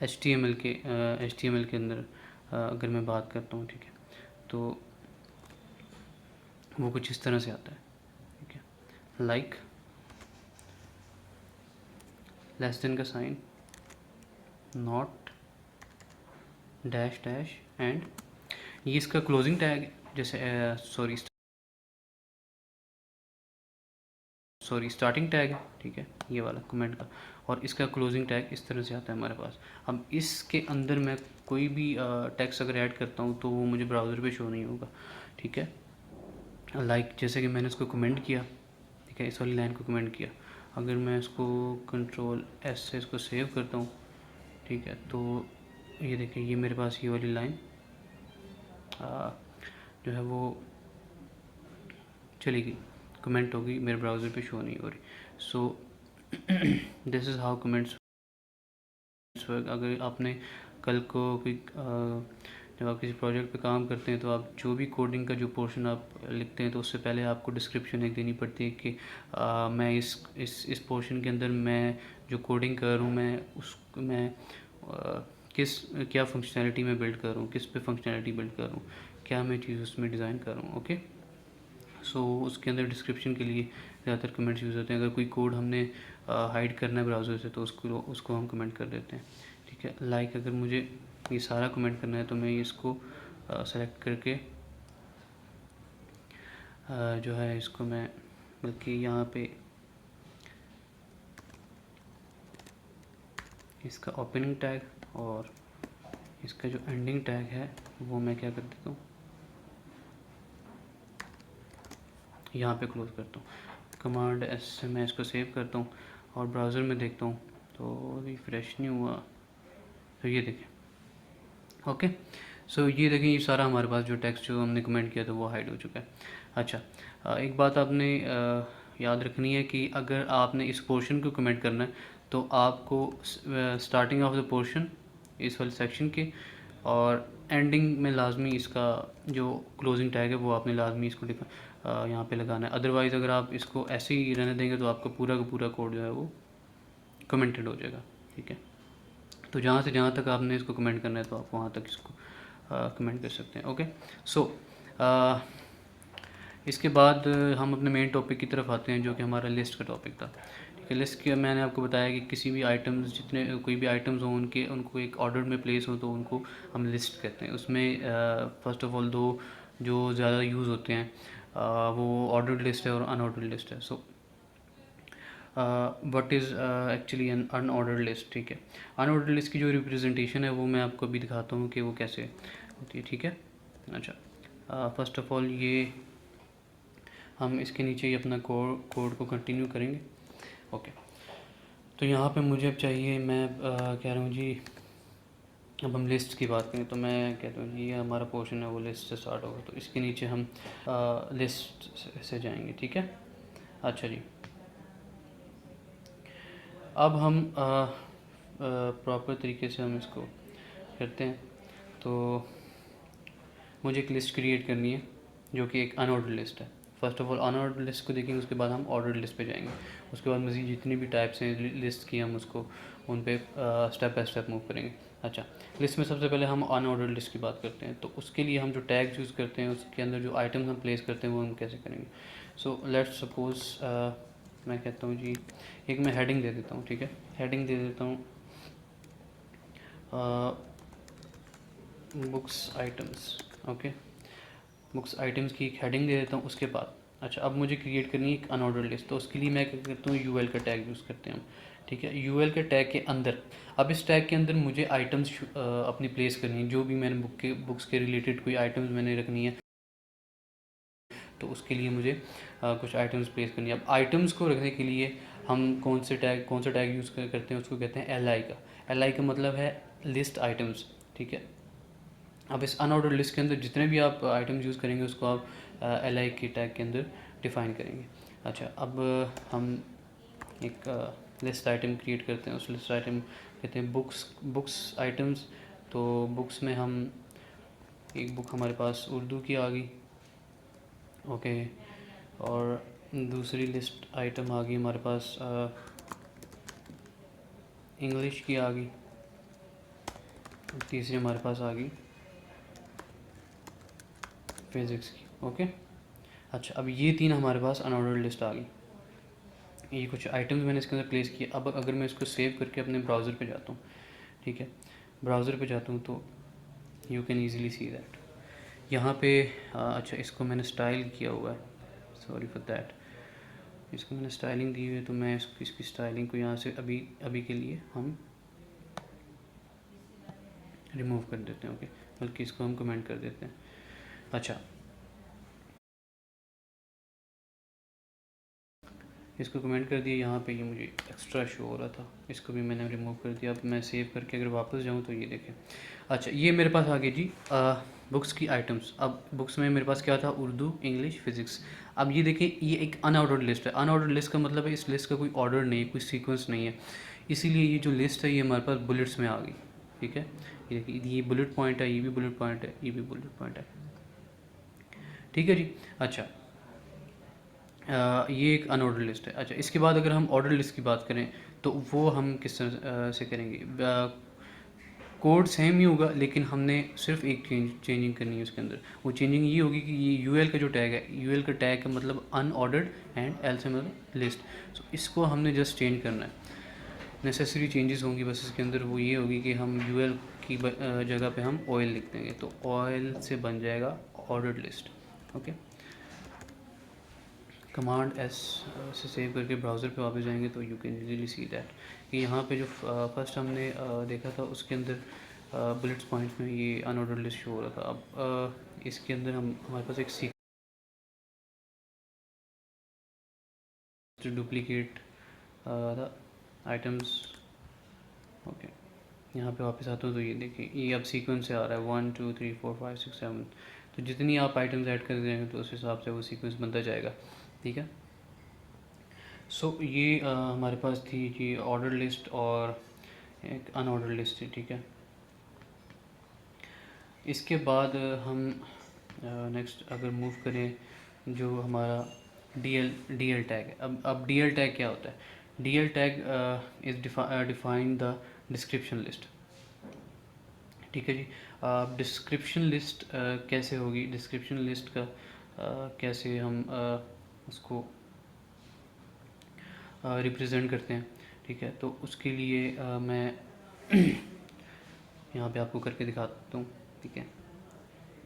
HTML के अंदर अगर मैं बात करता हूँ, ठीक है, तो वो कुछ इस तरह से आता है, ठीक है, लाइक, लेस देन का sign, not, dash dash, and ये इसका क्लोजिंग टैग, जैसे सॉरी स्टार्टिंग टैग है, ठीक है, ये वाला कमेंट का, और इसका क्लोजिंग टैग इस तरह से आता है हमारे पास। अब इसके अंदर मैं कोई भी टेक्स्ट अगर ऐड करता हूँ तो वो मुझे ब्राउज़र पे शो नहीं होगा, ठीक है। लाइक जैसे कि मैंने इसको कमेंट किया, ठीक है, इस वाली लाइन को कमेंट किया, अगर मैं इसको कंट्रोल एस से इसको सेव करता हूँ, ठीक है, तो ये देखिए ये मेरे पास ये वाली लाइन जो है वो चली गई, कमेंट होगी, मेरे ब्राउज़र पे शो नहीं हो रही। So this is how comments work. अगर आपने कल को कोई जब आप किसी प्रोजेक्ट पे काम करते हैं तो आप जो भी कोडिंग का जो पोर्शन आप लिखते हैं तो उससे पहले आपको डिस्क्रिप्शन एक देनी पड़ती है कि मैं इस पोर्शन के अंदर मैं जो कोडिंग कर रहा हूँ मैं किस क्या फंक्शनैलिटी में बिल्ड कर रहा हूँ, किस पे फंक्शनैलिटी बिल्ड कर रहा हूँ, क्या मैं चीज़ उसमें डिज़ाइन कर रहा हूँ। ओके, सो उसके अंदर डिस्क्रिप्शन के लिए ज़्यादातर कमेंट्स यूज़ होते हैं। अगर कोई कोड हमने हाइड करना है ब्राउज़र से तो उसको हम कमेंट कर देते हैं, ठीक है। लाइक अगर मुझे ये सारा कमेंट करना है तो मैं इसको सेलेक्ट करके जो है इसको मैं बल्कि यहाँ पे इसका ओपनिंग टैग और इसका जो एंडिंग टैग है वो मैं क्या कर देता हूँ, यहाँ पे क्लोज करता हूँ। कमांड एस से मैं इसको सेव करता हूँ और ब्राउज़र में देखता हूँ तो रिफ्रेश नहीं हुआ, तो ये देखें। ओके, सो ये देखें ये सारा हमारे पास जो टेक्स्ट जो हमने कमेंट किया था वो हाइड हो चुका है। अच्छा, एक बात आपने याद रखनी है कि अगर आपने इस पोर्शन को कमेंट करना है तो आपको स्टार्टिंग ऑफ द पोर्शन इस वाले सेक्शन के और एंडिंग में लाजमी इसका जो क्लोजिंग टैग है वो आपने लाजमी इसको यहाँ पे लगाना है। अदरवाइज़ अगर आप इसको ऐसे ही रहने देंगे तो आपका पूरा का पूरा कोड जो है वो कमेंटेड हो जाएगा, ठीक है। तो जहाँ से जहाँ तक आपने इसको कमेंट करना है तो आप वहाँ तक इसको कमेंट कर सकते हैं। ओके, सो इसके बाद हम अपने मेन टॉपिक की तरफ आते हैं जो कि हमारा लिस्ट का टॉपिक था, ठीक है। लिस्ट के मैंने आपको बताया कि किसी भी आइटम्स जितने कोई भी आइटम्स हों उनको एक ऑर्डर में प्लेस हो तो उनको हम लिस्ट कहते हैं। उसमें फ़र्स्ट ऑफ ऑल दो जो ज़्यादा यूज़ होते हैं वो ऑर्डर्ड लिस्ट है और अनऑर्डर्ड लिस्ट है। So what is actually an unordered list, ठीक है। अनऑर्डर्ड लिस्ट की जो रिप्रेजेंटेशन है वो मैं आपको अभी दिखाता हूँ कि वो कैसे होती है, ठीक है। अच्छा, फर्स्ट ऑफ ऑल ये हम इसके नीचे ही अपना कोड को कंटिन्यू करेंगे। ओके, तो यहाँ पे मुझे अब चाहिए, मैं कह रहा हूँ जी, अब हम लिस्ट की बात करें तो मैं कहता हूँ जी ये हमारा पोर्शन है वो लिस्ट से स्टार्ट होगा, तो इसके नीचे हम लिस्ट से जाएंगे, ठीक है। अच्छा जी, अब हम प्रॉपर तरीके से हम इसको करते हैं। तो मुझे एक लिस्ट क्रिएट करनी है जो कि एक अनऑर्डर्ड लिस्ट है। First of all unordered list को देखेंगे, उसके बाद हम ऑर्डर्ड लिस्ट पे जाएंगे, उसके बाद मज़ीद जितनी भी टाइप्स हैं लिस्ट की हम उसको उन पे स्टेप बाय स्टेप मूव करेंगे। अच्छा, लिस्ट में सबसे पहले हम अनऑर्डर्ड लिस्ट की बात करते हैं। तो उसके लिए हम जो टैग यूज़ करते हैं उसके अंदर जो आइटम्स हम प्लेस करते हैं वो हम कैसे करेंगे। सो लेट्स सपोज़ मैं कहता हूँ जी एक मैं हेडिंग दे देता हूँ, ठीक है। हेडिंग दे देता हूँ books items. Okay, books items की एक हेडिंग दे देता हूँ। उसके बाद अच्छा, अब मुझे क्रिएट करनी है एक अनऑर्डर्ड लिस्ट, तो उसके लिए मैं क्या करता हूँ यूएल का टैग यूज़ करते हैं, ठीक है। यूएल के टैग के अंदर, अब इस टैग के अंदर मुझे आइटम्स अपनी प्लेस करनी है, जो भी मैंने बुक्स के रिलेटेड कोई आइटम्स मैंने रखनी है तो उसके लिए मुझे कुछ आइटम्स प्लेस करनी है। अब आइटम्स को रखने के लिए हम कौन से टैग यूज़ करते हैं, उसको कहते हैं एल आई का। एल आई का मतलब है लिस्ट आइटम्स, ठीक है। अब इस अनऑर्डर्ड लिस्ट के अंदर जितने भी आप आइटम्स यूज़ करेंगे उसको आप एल आई के टैग के अंदर डिफ़ाइन करेंगे। अच्छा, अब हम एक लिस्ट आइटम क्रिएट करते हैं, उस लिस्ट आइटम कहते हैं बुक्स आइटम्स। तो बुक्स में हम एक बुक हमारे पास उर्दू की आ गई, ओके, और दूसरी लिस्ट आइटम आ गई हमारे पास इंग्लिश की आ गई, तीसरी हमारे पास आ गई फिज़िक्स की। ओके, अच्छा अब ये तीन हमारे पास अनऑर्डर्ड लिस्ट आ गई। ये कुछ आइटम्स मैंने इसके अंदर प्लेस किए। अब अगर मैं इसको सेव करके अपने ब्राउज़र पे जाता हूँ, ठीक है, ब्राउज़र पे जाता हूँ तो you can easily see that यहाँ पे अच्छा इसको मैंने स्टाइल किया हुआ है, सॉरी फॉर दैट। इसको मैंने स्टाइलिंग दी हुई है तो मैं इसकी स्टाइलिंग को यहाँ से अभी अभी के लिए हम रिमूव कर देते हैं। ओके, बल्कि इसको हम कमेंट कर देते हैं। अच्छा, इसको कमेंट कर दिया। यहाँ पे ये मुझे एक्स्ट्रा शो हो रहा था, इसको भी मैंने रिमूव कर दिया। अब मैं सेव करके अगर वापस जाऊँ तो ये देखें। अच्छा, ये मेरे पास आ गई जी बुक्स की आइटम्स। अब बुक्स में मेरे पास क्या था, उर्दू, इंग्लिश, फ़िज़िक्स। अब ये देखिए, ये एक अनऑर्डर्ड लिस्ट है। अनऑर्डर्ड लिस्ट का मतलब है इस लिस्ट का कोई ऑर्डर नहीं है, कोई सीक्वेंस नहीं है। इसीलिए ये जो लिस्ट है ये हमारे पास बुलेट्स में आ गई। ठीक है, ये देखिए, ये बुलेट पॉइंट है, ये भी बुलेट पॉइंट है, ये भी बुलेट पॉइंट है। ठीक है जी। अच्छा, ये एक अनऑर्डर लिस्ट है। अच्छा, इसके बाद अगर हम ऑर्डर लिस्ट की बात करें तो वो हम किस तरह से करेंगे। कोड सेम ही होगा, लेकिन हमने सिर्फ एक चेंजिंग करनी है उसके अंदर। वो चेंजिंग ये होगी कि ये यूएल का जो टैग है, यूएल का टैग का मतलब अनऑर्डर्ड एंड एल से मतलब लिस्ट। सो इसको हमने जस्ट चेंज करना है। नेसेसरी चेंजेस होंगी बस इसके अंदर, वो ये होगी कि हम यूएल की जगह पे हम ऑयल लिख देंगे, तो ऑयल से बन जाएगा ordered list. Okay, command S से सेव करके ब्राउज़र पे वापस जाएंगे तो you can easily see that कि यहाँ पे जो फर्स्ट हमने देखा था उसके अंदर बुलेट्स पॉइंट्स में ये अनऑर्डर्ड लिस्ट शो हो रहा था। अब इसके अंदर हमारे पास एक सीक्वेंस डुप्लीकेट था आइटम्स। ओके, यहाँ पे वापस आता हूँ तो ये देखिए, ये अब सीक्वेंस से आ रहा है 1 2 3 4 5 6 7। तो जितनी आप आइटम्स ऐड कर देंगे तो उस हिसाब से वो सीक्वेंस बनता जाएगा। ठीक है, सो ये हमारे पास थी जी ऑर्डर लिस्ट और एक अनऑर्डर लिस्ट थी। ठीक है, इसके बाद हम नेक्स्ट अगर मूव करें, जो हमारा डी एल टैग है। अब डी एल टैग क्या होता है। D L tag is define the description list. ठीक है जी। डिस्क्रिप्शन लिस्ट कैसे होगी, डिस्क्रिप्शन लिस्ट का कैसे हम उसको रिप्रेजेंट करते हैं। ठीक है, तो उसके लिए मैं यहाँ पे आपको करके दिखाता हूँ। ठीक है,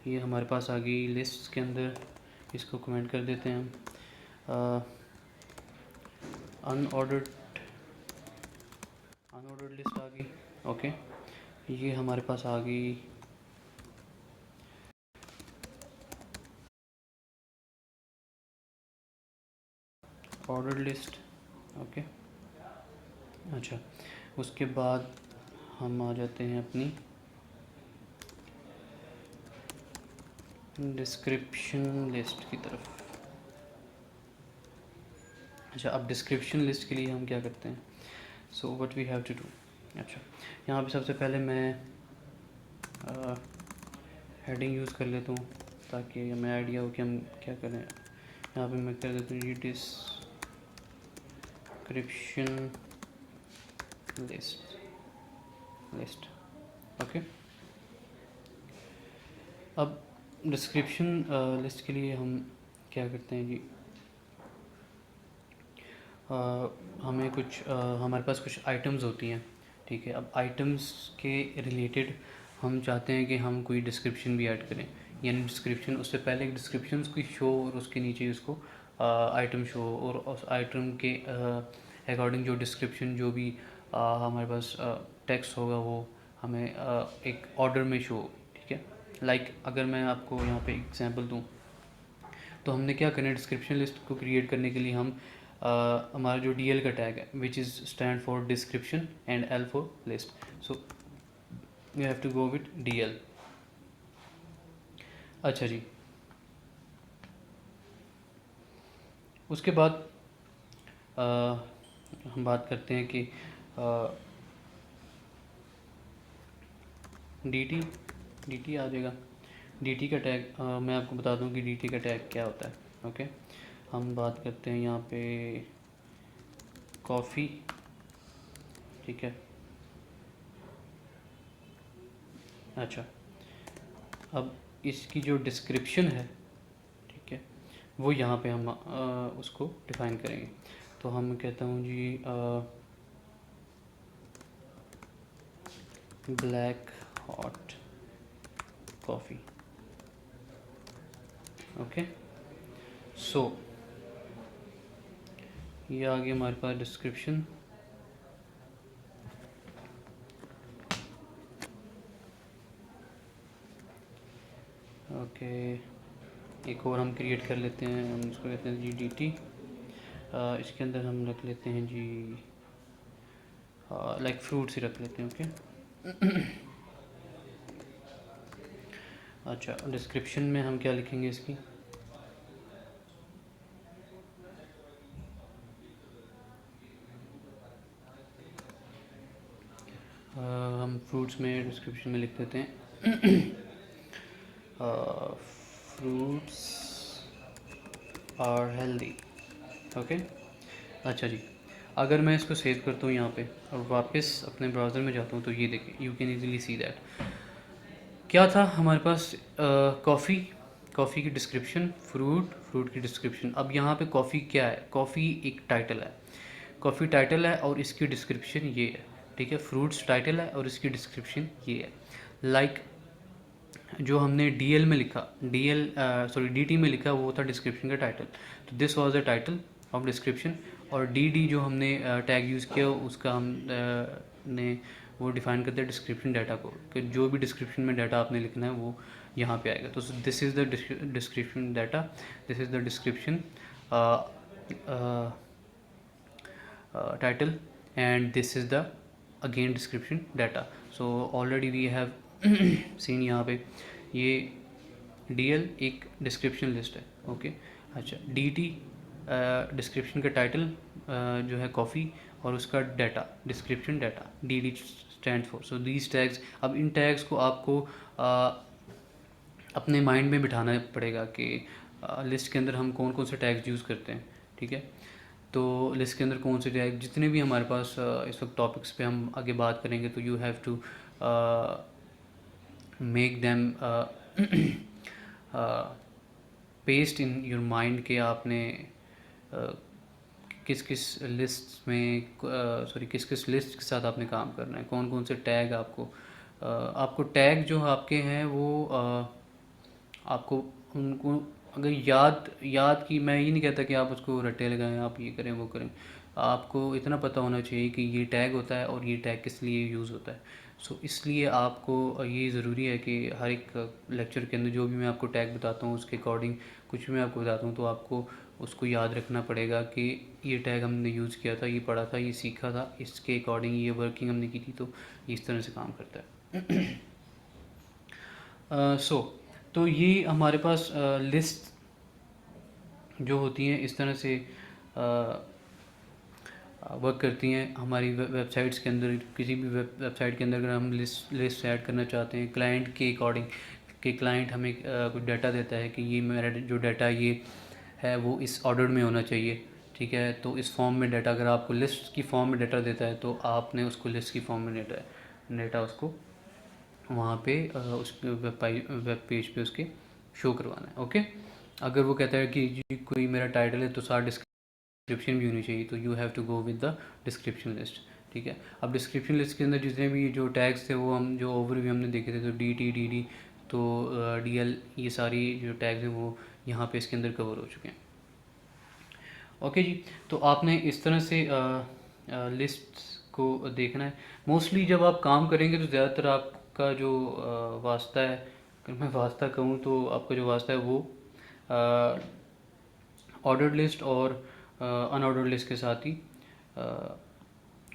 ये हमारे पास आ गई लिस्ट के अंदर, इसको कमेंट कर देते हैं हम। अनऑर्डर्ड लिस्ट आ गई। ओके, ये हमारे पास आ गई ऑर्डर्ड लिस्ट। ओके, अच्छा, उसके बाद हम आ जाते हैं अपनी डिस्क्रिप्शन लिस्ट की तरफ। अच्छा, अब डिस्क्रिप्शन लिस्ट के लिए हम क्या करते हैं, so what we have to do. अच्छा, यहाँ पे सबसे पहले मैं हेडिंग यूज़ कर लेता हूँ ताकि हमें आइडिया हो कि हम क्या करें। यहाँ पे मैं कर देता हूँ ये डिस्क्रिप्शन लिस्ट। ओके, अब डिस्क्रिप्शन लिस्ट के लिए हम क्या करते हैं जी, हमें कुछ हमारे पास कुछ आइटम्स होती हैं। ठीक है, अब आइटम्स के रिलेटेड हम चाहते हैं कि हम कोई डिस्क्रिप्शन भी ऐड करें, यानी डिस्क्रिप्शन उससे पहले एक डिस्क्रिप्शन की शो और उसके नीचे उसको आइटम शो, और उस आइटम के अकॉर्डिंग जो डिस्क्रिप्शन जो भी हमारे पास टेक्स्ट होगा वो हमें एक ऑर्डर में शो। ठीक है, लाइक अगर मैं आपको यहाँ पे एग्जांपल दूँ तो हमने क्या करना है, डिस्क्रिप्शन लिस्ट को क्रिएट करने के लिए हम हमारा जो डी एल का टैग है which is stand for description and L for list, so we have to go with D L. अच्छा जी, उसके बाद हम बात करते हैं कि डी टी आ जाएगा। डी टी का टैग मैं आपको बता दूं कि डी टी का टैग क्या होता है। ओके, हम बात करते हैं यहाँ पे कॉफ़ी। ठीक है, अच्छा, अब इसकी जो डिस्क्रिप्शन है, ठीक है, वो यहाँ पे हम उसको डिफ़ाइन करेंगे। तो हम कहता हूँ जी ब्लैक हॉट कॉफ़ी। ओके, सो ये आ गया हमारे पास डिस्क्रिप्शन। ओके, एक और हम क्रिएट कर लेते हैं, हम इसको कहते हैं जी DT। इसके अंदर हम रख लेते हैं जी लाइक फ्रूट्स ही रख लेते हैं। ओके अच्छा, डिस्क्रिप्शन में हम क्या लिखेंगे इसकी? हम फ्रूट्स में डिस्क्रिप्शन में लिख देते हैं फ्रूट्स आर हेल्दी। ओके, अच्छा जी, अगर मैं इसको सेव करता हूँ यहाँ पे और वापस अपने ब्राउज़र में जाता हूँ तो ये देखें, you can easily see that क्या था हमारे पास। कॉफ़ी की डिस्क्रिप्शन, फ्रूट की डिस्क्रिप्शन। अब यहाँ पे कॉफ़ी क्या है? कॉफ़ी एक टाइटल है, कॉफ़ी टाइटल है और इसकी डिस्क्रिप्शन ये है, ठीक है। फ्रूट्स टाइटल है और इसकी डिस्क्रिप्शन ये है। लाइक जो हमने DL में लिखा, DT में लिखा, वो था डिस्क्रिप्शन का टाइटल। तो this was the title of description. और DD जो हमने टैग यूज़ किया उसका हम ने वो डिफ़ाइन करते हैं डिस्क्रिप्शन डाटा को, कि जो भी डिस्क्रिप्शन में डाटा आपने लिखना है वो यहाँ पे आएगा। तो this is the description data, this is the description title, and this is the again description data. So already we have seen यहाँ पे ये DL एक डिस्क्रिप्शन लिस्ट है। ओके अच्छा, DT डिस्क्रिप्शन का टाइटल जो है कॉफ़ी, और उसका data description data, DD stand for. So these tags, अब इन टैग्स को आपको अपने माइंड में बिठाना पड़ेगा कि लिस्ट के अंदर हम कौन कौन से टैग्स यूज़ करते हैं, ठीक है। तो लिस्ट के अंदर कौन से टैग, जितने भी हमारे पास इस वक्त टॉपिक्स पे हम आगे बात करेंगे, तो you have to make them paste in your mind के आपने किस किस लिस्ट में किस किस लिस्ट के साथ आपने काम करना है, कौन कौन से टैग आपको टैग जो आपके हैं वो आपको उनको अगर याद की, मैं ये नहीं कहता कि आप उसको रट्टे लगाएं, आप ये करें वो करें, आपको इतना पता होना चाहिए कि ये टैग होता है और ये टैग किस लिए यूज़ होता है। सो इसलिए आपको ये ज़रूरी है कि हर एक लेक्चर के अंदर जो भी मैं आपको टैग बताता हूँ उसके अकॉर्डिंग कुछ भी मैं आपको बताता हूँ तो आपको उसको याद रखना पड़ेगा कि ये टैग हमने यूज़ किया था, ये पढ़ा था, ये सीखा था, इसके अकॉर्डिंग ये वर्किंग हमने की थी, तो इस तरह से काम करता है। तो ये हमारे पास लिस्ट जो होती हैं इस तरह से वर्क करती हैं हमारी वेबसाइट्स के अंदर। किसी भी वेबसाइट के अंदर अगर हम लिस्ट ऐड करना चाहते हैं क्लाइंट के अकॉर्डिंग, कि क्लाइंट हमें कुछ डाटा देता है कि ये मेरा जो डाटा ये है वो इस ऑर्डर में होना चाहिए, ठीक है। तो इस फॉर्म में डाटा, अगर आपको लिस्ट की फॉर्म में डाटा देता है तो आपने उसको लिस्ट की फॉर्म में डाटा उसको वहाँ पे उस वेब पेज पे उसके शो करवाना है। ओके, अगर वो कहता है कि जी कोई मेरा टाइटल है तो साथ डिस्क्रिप्शन भी होनी चाहिए, तो you have to go with the description list, ठीक है। अब डिस्क्रिप्शन लिस्ट के अंदर जितने भी जो टैग्स थे वो हम जो ओवरव्यू हमने देखे थे, तो DT DD तो DL, ये सारी जो टैग्स हैं वो यहाँ पे इसके अंदर कवर हो चुके हैं। ओके जी, तो आपने इस तरह से लिस्ट को देखना है। मोस्टली जब आप काम करेंगे तो ज़्यादातर आपका जो वास्ता है, अगर मैं वास्ता कहूँ तो आपका जो वास्ता है वो ऑर्डर्ड लिस्ट और अनऑर्डर्ड लिस्ट के साथ ही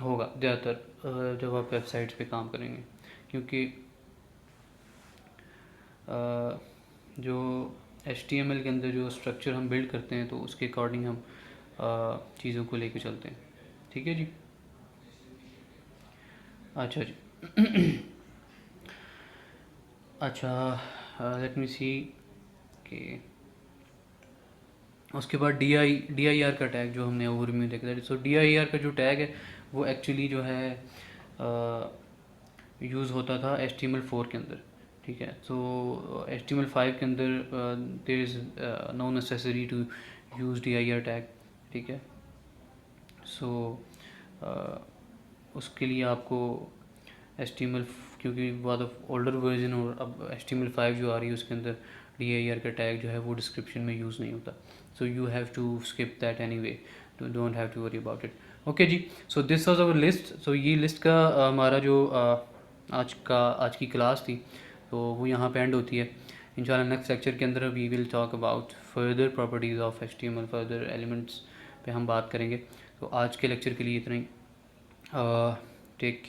होगा ज़्यादातर जब आप वेबसाइट्स पे काम करेंगे, क्योंकि जो HTML के अंदर जो स्ट्रक्चर हम बिल्ड करते हैं तो उसके अकॉर्डिंग हम चीज़ों को लेके चलते हैं, ठीक है जी। अच्छा जी अच्छा, लेट मी सी कि उसके बाद DIR का टैग जो हमने ओवर में देखा था। सो DIR का जो टैग है वो एक्चुअली जो है यूज़ होता था HTML4 के अंदर, ठीक है। तो HTML5 के अंदर there is no necessary to use dir tag, ठीक है। सो उसके लिए आपको HTML, क्योंकि बहुत ओल्डर वर्जन और अब HTML5 जो आ रही है उसके अंदर dir का टैग जो है वो डिस्क्रिप्शन में यूज़ नहीं होता। So you have to skip that anyway, don't have to worry about it. Okay जी, so this was our list. सो ये लिस्ट का हमारा जो आज की क्लास थी तो वो यहाँ पे एंड होती है। इंशाल्लाह नेक्स्ट लेक्चर के अंदर we will talk about further properties of HTML, further elements पे हम बात करेंगे। तो आज के लेक्चर के लिए इतना ही। Take care.